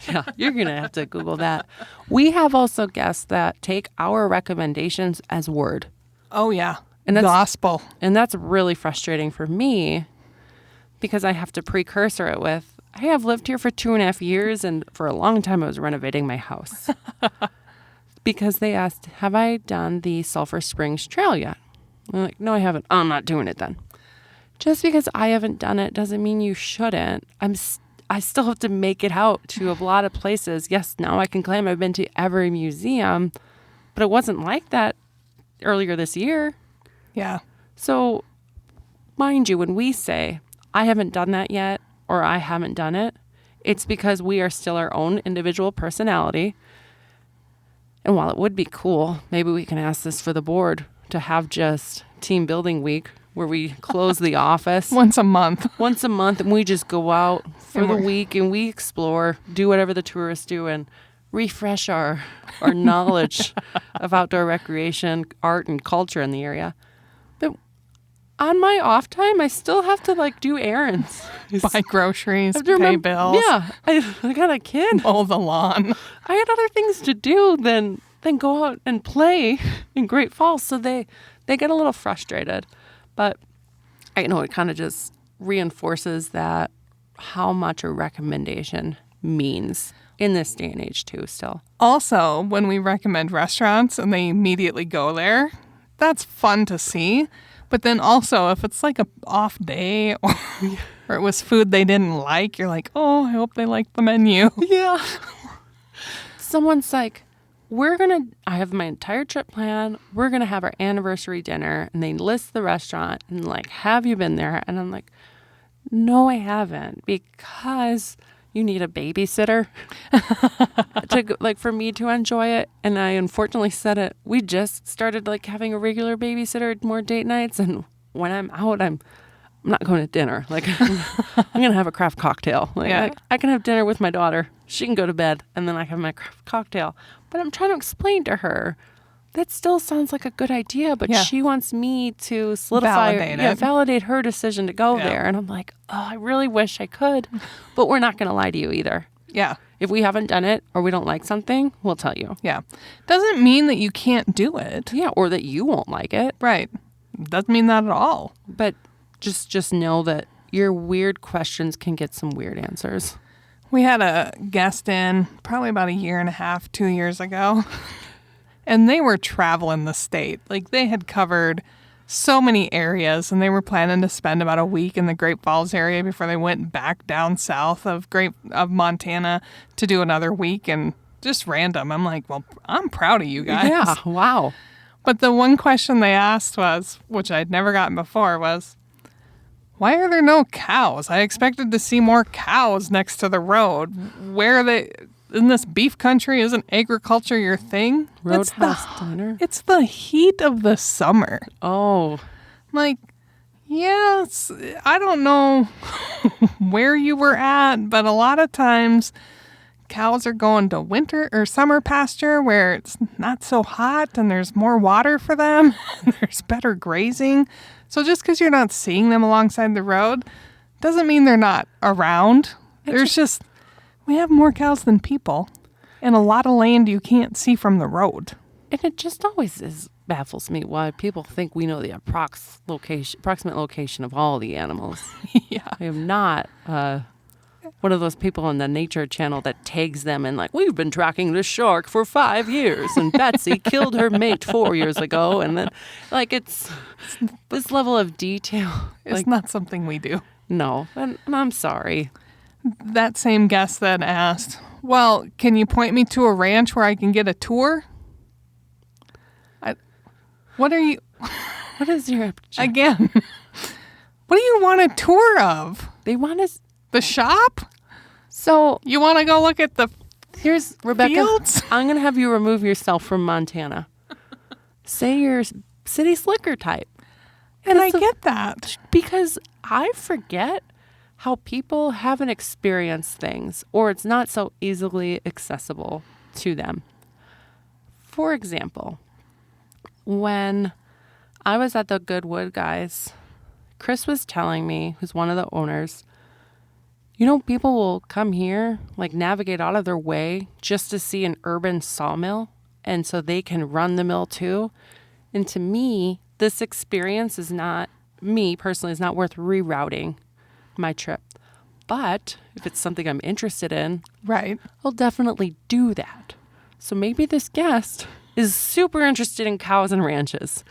Yeah, you're going to have to Google that. We have also guests that take our recommendations as word. Oh, yeah. And that's- Gospel. And that's really frustrating for me because I have to precursor it with, hey, I've lived here for 2.5 years, and for a long time I was renovating my house. Because they asked, have I done the Sulphur Springs Trail yet? I'm like, no, I haven't. Oh, I'm not doing it then. Just because I haven't done it doesn't mean you shouldn't. I still have to make it out to a lot of places. Yes, now I can claim I've been to every museum, but it wasn't like that earlier this year. Yeah. So, mind you, when we say, I haven't done that yet, or I haven't done it, it's because we are still our own individual personality. And while it would be cool, maybe we can ask this for the board to have just team building week where we close the office Once a month. and we just go out for And the we're- week and we explore, do whatever the tourists do, and refresh our knowledge of outdoor recreation, art, and culture in the area. But on my off time, I still have to like do errands. Buy groceries, I have to pay remember- bills, Yeah, I got a kid. mow the lawn. I had other things to do than go out and play in Great Falls. So they get a little frustrated. But I know it kind of just reinforces that how much a recommendation means in this day and age too still. Also, when we recommend restaurants and they immediately go there, that's fun to see. But then also, if it's like a off day or it was food they didn't like, you're like, oh, I hope they like the menu. Yeah. Someone's like, I have my entire trip planned. We're going to have our anniversary dinner. And they list the restaurant and like, have you been there? And I'm like, no, I haven't, because you need a babysitter for me to enjoy it. And I unfortunately said it. We just started like having a regular babysitter, more date nights. And when I'm out, I'm not going to dinner. Like I'm going to have a craft cocktail. Like Yeah. I can have dinner with my daughter. She can go to bed and then I have my craft cocktail. But I'm trying to explain to her that still sounds like a good idea, but Yeah. she wants me to solidify, validate her decision to go there. And I'm like, oh, I really wish I could, but we're not going to lie to you either. Yeah. If we haven't done it or we don't like something, we'll tell you. Yeah. Doesn't mean that you can't do it. Yeah, or that you won't like it. Right. Doesn't mean that at all. But just know that your weird questions can get some weird answers. We had a guest in probably about 1.5 years, 2 years ago, and they were traveling the state. Like they had covered so many areas, and they were planning to spend about a week in the Great Falls area before they went back down south of Montana to do another week, and just random. I'm like, well, I'm proud of you guys. Yeah, wow. But the one question they asked was, which I'd never gotten before, was, why are there no cows? I expected to see more cows next to the road. Where are they? In this beef country, isn't agriculture your thing? Roadhouse dinner? It's the heat of the summer. Oh. Like, yes, I don't know where you were at, but a lot of times cows are going to winter or summer pasture where it's not so hot and there's more water for them. There's better grazing. So just because you're not seeing them alongside the road doesn't mean they're not around. We have more cows than people and a lot of land you can't see from the road. And it just always baffles me why people think we know the approximate location of all the animals. Yeah. I am not one of those people on the Nature Channel that tags them and like, we've been tracking this shark for 5 years and Betsy killed her mate 4 years ago. And then like it's this level of detail. It's not something we do. No, and I'm sorry. That same guest then asked, well, can you point me to a ranch where I can get a tour? What are you... What is your objection? Again, what do you want a tour of? They want us. The shop? So You want to go look at the here's Rebecca. fields? I'm going to have you remove yourself from Montana. Say you're city slicker type. And I get that. Because I forget how people haven't experienced things or it's not so easily accessible to them. For example, when I was at the Goodwood guys, Chris was telling me, who's one of the owners, people will come here, like navigate out of their way just to see an urban sawmill. And so they can run the mill too. And to me, this experience is not, me personally, is not worth rerouting my trip. But if it's something I'm interested in, Right. I'll definitely do that. So maybe this guest is super interested in cows and ranches.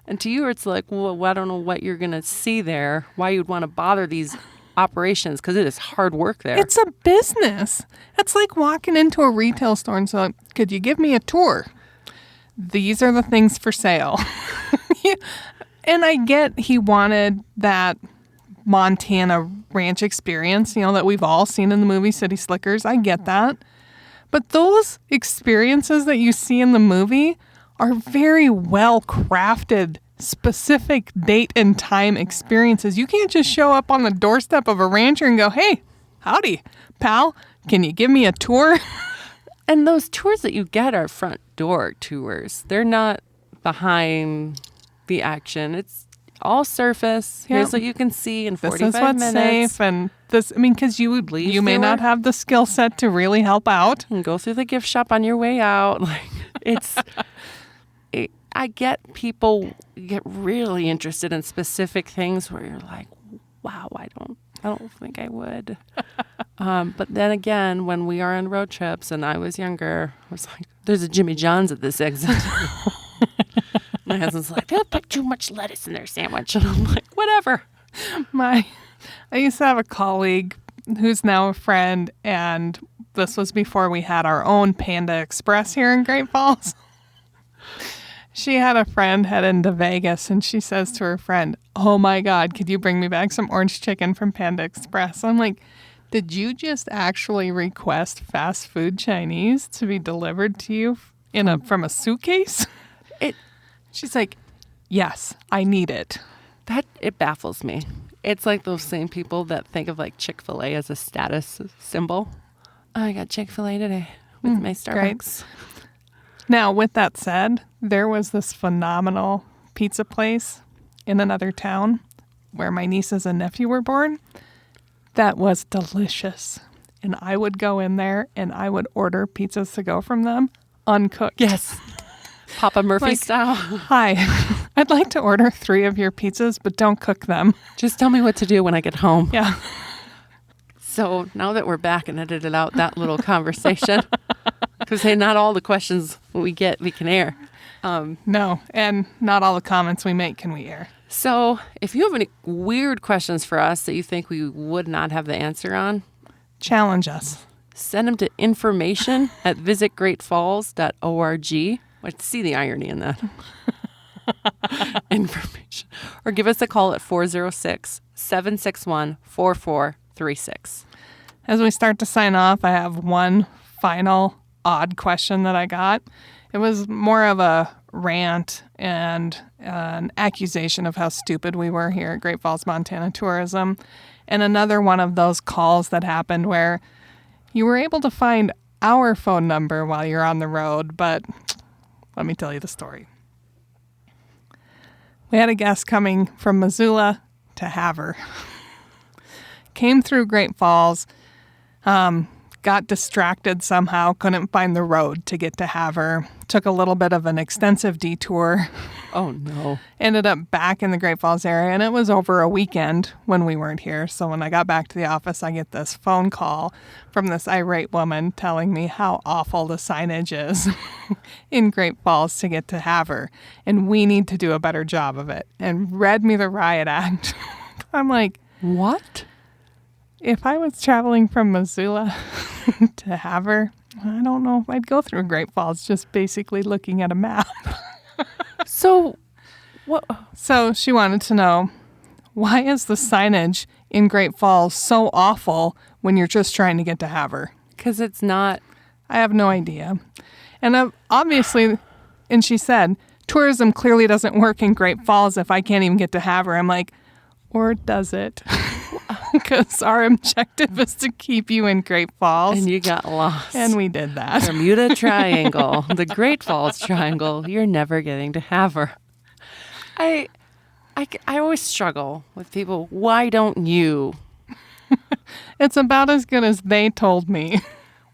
And to you, it's like, well, I don't know what you're going to see there, why you'd want to bother these operations, because it is hard work there. It's a business. It's like walking into a retail store and saying, could you give me a tour? These are the things for sale. And I get he wanted that Montana ranch experience, that we've all seen in the movie City Slickers. I get that. But those experiences that you see in the movie are very well crafted, specific date and time experiences. You can't just show up on the doorstep of a rancher and go, hey, howdy, pal, can you give me a tour? And those tours that you get are front door tours. They're not behind the action. It's all surface. Yep. Here's what you can see in This 45 is what's minutes. safe, and this. I mean, because you may not have the skill set to really help out. And go through the gift shop on your way out. Like I get people get really interested in specific things where you're like, wow, I don't think I would. But then again, when we are on road trips and I was younger, I was like, there's a Jimmy John's at this exit. My husband's like, they'll put too much lettuce in their sandwich. And I'm like, whatever. I used to have a colleague who's now a friend, and this was before we had our own Panda Express here in Great Falls. She had a friend heading to Vegas, and she says to her friend, oh my God, could you bring me back some orange chicken from Panda Express? I'm like, did you just actually request fast food Chinese to be delivered to you from a suitcase? She's like, yes, I need it. It baffles me. It's like those same people that think of like Chick-fil-A as a status symbol. Oh, I got Chick-fil-A today with my Starbucks. Great. Now, with that said, there was this phenomenal pizza place in another town where my nieces and nephew were born that was delicious. And I would go in there and I would order pizzas to go from them uncooked. Yes. Papa Murphy Like, style. Hi, I'd like to order 3 of your pizzas, but don't cook them. Just tell me what to do when I get home. Yeah. So now that we're back and edited out that little conversation, because hey, not all the questions we get we can air. No, and not all the comments we make can we air. So if you have any weird questions for us that you think we would not have the answer on, Challenge us. send them to information@visitgreatfalls.org. Let's see the irony in that. Information. Or give us a call at 406-761-4436. As we start to sign off, I have one final odd question that I got. It was more of a rant and an accusation of how stupid we were here at Great Falls, Montana Tourism. And another one of those calls that happened where you were able to find our phone number while you're on the road, but let me tell you the story. We had a guest coming from Missoula to Havre. Came through Great Falls, got distracted somehow, couldn't find the road to get to Havre, took a little bit of an extensive detour, Oh, no. ended up back in the Great Falls area, and it was over a weekend when we weren't here. So when I got back to the office, I get this phone call from this irate woman telling me how awful the signage is in Great Falls to get to Havre, and we need to do a better job of it, and read me the riot act. I'm like, What? if I was traveling from Missoula to Havre, I don't know if I'd go through Great Falls just basically looking at a map. So, what? So she wanted to know, why is the signage in Great Falls so awful when you're just trying to get to Havre? Because it's not. I have no idea. And obviously, and she said, tourism clearly doesn't work in Great Falls if I can't even get to Havre. I'm like, or does it? Because our objective is to keep you in Great Falls. And you got lost. And we did that. Bermuda Triangle, the Great Falls Triangle. You're never getting to Havre. I always struggle with people. Why don't you? It's about as good as they told me.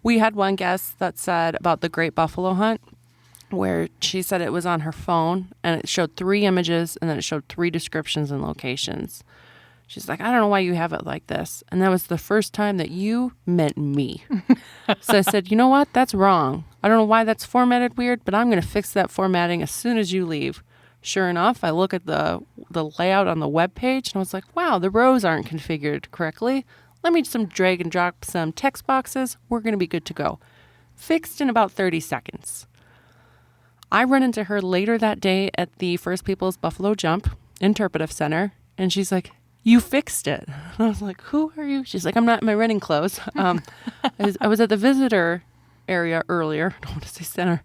We had one guest that said about the Great Buffalo Hunt, where she said it was on her phone and it showed 3 images and then it showed 3 descriptions and locations. She's like, I don't know why you have it like this. And that was the first time that you meant me. So I said, you know what? That's wrong. I don't know why that's formatted weird, but I'm going to fix that formatting as soon as you leave. Sure enough, I look at the layout on the web page and I was like, wow, the rows aren't configured correctly. Let me just drag and drop some text boxes. We're going to be good to go. Fixed in about 30 seconds. I run into her later that day at the First Peoples Buffalo Jump Interpretive Center, and she's like, you fixed it. And I was like, who are you? She's like, I'm not in my running clothes. I was at the visitor area earlier. I don't want to say center.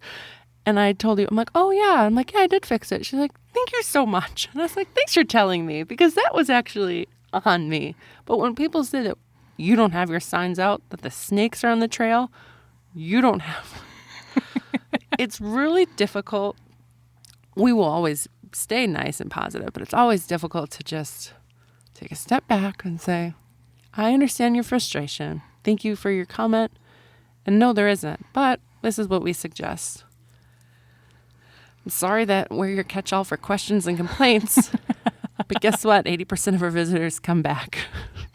And I told you, I'm like, oh, yeah. I'm like, yeah, I did fix it. She's like, thank you so much. And I was like, thanks for telling me, because that was actually on me. But when people say that you don't have your signs out, that the snakes are on the trail, you don't have. It's really difficult. We will always stay nice and positive, but it's always difficult to just take a step back and say, I understand your frustration. Thank you for your comment. And no, there isn't, but this is what we suggest. I'm sorry that we're your catch-all for questions and complaints, but guess what? 80% of our visitors come back.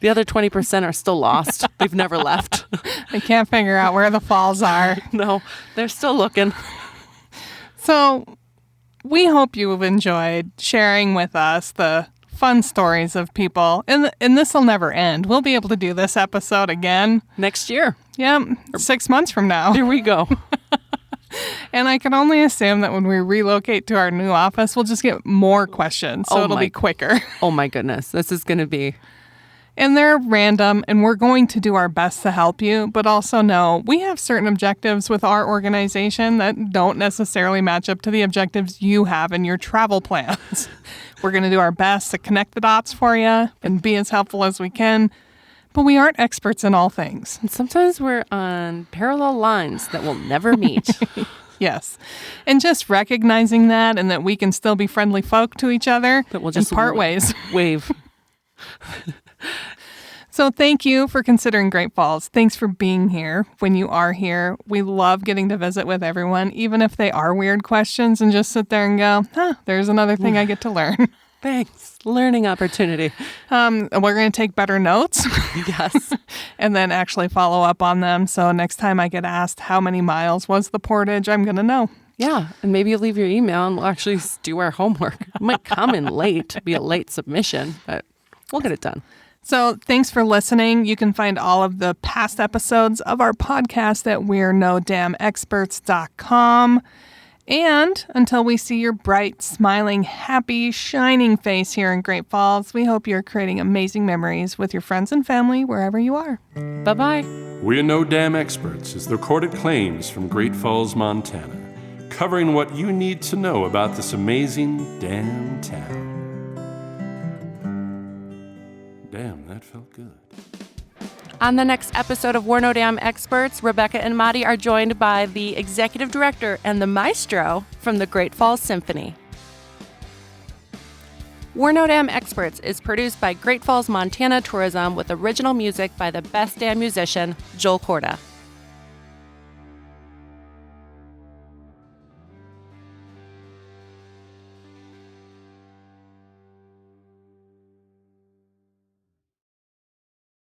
The other 20% are still lost. They've never left. They can't figure out where the falls are. No, they're still looking. So we hope you have enjoyed sharing with us the fun stories of people. And this will never end. We'll be able to do this episode again. Next year. Yep, 6 months from now. Here we go. And I can only assume that when we relocate to our new office, we'll just get more questions. So it'll be quicker. Oh my goodness. This is going to be... And they're random, and we're going to do our best to help you, but also know we have certain objectives with our organization that don't necessarily match up to the objectives you have in your travel plans. We're going to do our best to connect the dots for you and be as helpful as we can, but we aren't experts in all things. And sometimes we're on parallel lines that will never meet. Yes. And just recognizing that and that we can still be friendly folk to each other That we'll just and part ways. Wave. So thank you for considering Great Falls. Thanks for being here when you are here. We love getting to visit with everyone, even if they are weird questions, and just sit there and go, there's another thing I get to learn. Thanks. Learning opportunity. We're going to take better notes. Yes. And then actually follow up on them. So next time I get asked how many miles was the portage, I'm going to know. Yeah. And maybe you'll leave your email and we'll actually do our homework. It might come in late, be a late submission, but we'll get it done. So thanks for listening. You can find all of the past episodes of our podcast at we'reknodamnexperts.com. And until we see your bright, smiling, happy, shining face here in Great Falls, we hope you're creating amazing memories with your friends and family wherever you are. Bye-bye. We're No Damn Experts is the recorded claims from Great Falls, Montana, covering what you need to know about this amazing damn town. Damn, that felt good. On the next episode of We're No Damn Experts, Rebecca and Madi are joined by the executive director and the maestro from the Great Falls Symphony. We're No Damn Experts is produced by Great Falls, Montana Tourism with original music by the best damn musician, Joel Corda.